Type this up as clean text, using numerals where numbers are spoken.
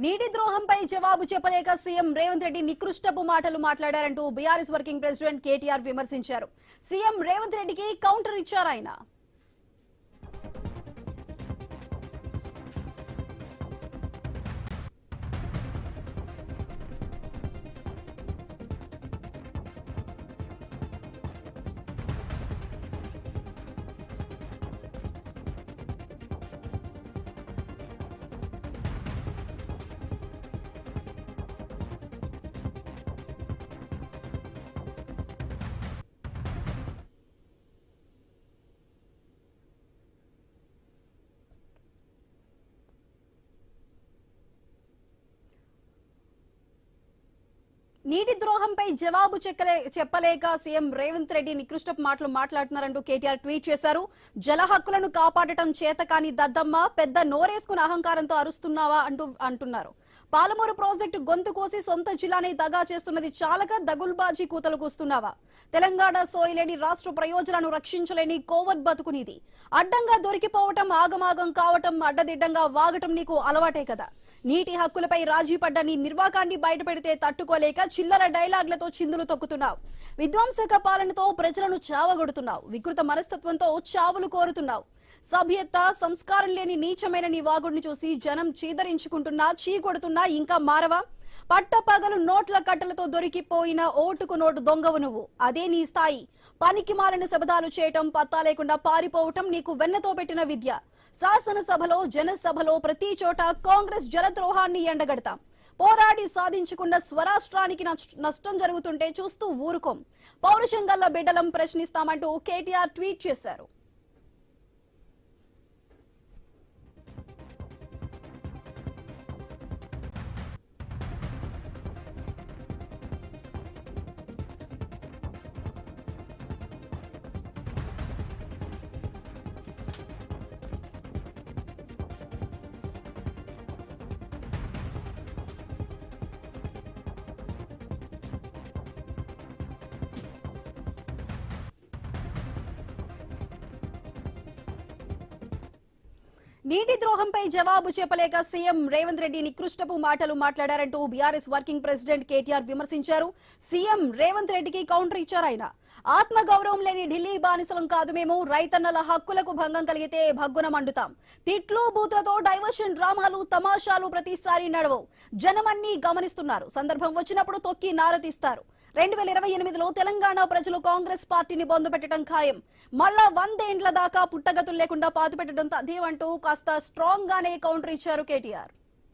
నీటి ద్రోహంపై జవాబు చెప్పలేక సీఎం రేవంత్ రెడ్డి నికృష్టపు మాటలు మాట్లాడారంటూ బీఆర్ఎస్ వర్కింగ్ ప్రెసిడెంట్ కేటీఆర్ విమర్శించారు. సీఎం రేవంత్ రెడ్డికి కౌంటర్ ఇచ్చారు ఆయన. నీటి ద్రోహంపై జవాబు చెప్పలేక సీఎం రేవంత్ రెడ్డి నికృష్టపు మాటలు మాట్లాడుతున్నారంటూ కేటీఆర్ ట్వీట్ చేశారు. జల హక్కులను కాపాడటం చేతకాని దద్దమ్మ పెద్ద నోరేసుకుని అహంకారంతో అరుస్తున్నావా అంటున్నారు. పాలమూరు ప్రాజెక్టు గొంతు కోసి సొంత జిల్లాని దగా చేస్తున్నది చాలక దగుల్బాజీ కూతలు కూస్తున్నావా? తెలంగాణ సోయలేని రాష్ట్ర ప్రయోజనాలను రక్షించలేని కోవత్ బతుకునిది. అడ్డంగా దొరికిపోవటం, ఆగమాగం కావటం, అడ్డదిడ్డంగా వాగటం నీకు అలవాటే కదా. నీటి హక్కులపై రాజీ పడ్డ నీ నిర్వాకాన్ని బయటపెడితే తట్టుకోలేక చిల్లర డైలాగ్లతో చిందులు తొక్కుతున్నావు. విధ్వంసక పాలనతో ప్రజలను చావగొడుతున్నావు. వికృత మనస్తత్వంతో చావులు కోరుతున్నావు. సభ్యత సంస్కారం లేని నీచమైన నీ వాగుడిని చూసి జనం చీదరించుకుంటున్నా, చీకొడుతున్నా ఇంకా మారవా? పట్టపగలు నోట్ల కట్టలతో దొరికిపోయిన ఓటుకు నోటు దొంగవు నువ్వు. అదే నీ స్థాయి. పనికి మాలిన శబదాలు చేయటం, పత్తా లేకుండా పారిపోవటం నీకు వెన్నతో పెట్టిన విద్య. శాసనసభలో, జనసభలో ప్రతి చోట కాంగ్రెస్ జలద్రోహాన్ని ఎండగడతాం. పోరాడి సాధించుకున్న స్వరాష్ట్రానికి నష్టం జరుగుతుంటే చూస్తూ ఊరుకోం. పౌరుషం గల్ల బిడ్డలం ప్రశ్నిస్తామంటూ కేటీఆర్ ట్వీట్ చేశారు. నీటి ద్రోహంపై జవాబు చెప్పలేక సీఎం రేవంత్ రెడ్డి నికృష్టపు మాటలు మాట్లాడారంటూ బీఆర్ఎస్ వర్కింగ్ ప్రెసిడెంట్ కేటీఆర్ విమర్శించారు. సీఎం రేవంత్ రెడ్డికి కౌంటర్ ఇచ్చారు ఆయన. ఆత్మగౌరవం లేని ఢిల్లీ బానిసలం కాదు మేము. రైతన్నల హక్కులకు భంగం కలిగితే భగ్గున మండుతాం. తిట్లు బూతులతో డైవర్షన్ డ్రామాలు, తమాషాలు ప్రతిసారి నడవవు. జనమన్నీ గమనిస్తున్నారు. సందర్భం వచ్చినప్పుడు తొక్కి నారతీస్తారు. 2028లో తెలంగాణ ప్రజలు కాంగ్రెస్ పార్టీని బొందు పెట్టడం ఖాయం. మళ్ళా 100 ఏండ్ల దాకా పుట్టగతులు లేకుండా పాతుపెట్టడం తథ్యమంటూ కాస్త స్ట్రాంగ్ గానే కౌంటర్ ఇచ్చారు కేటీఆర్.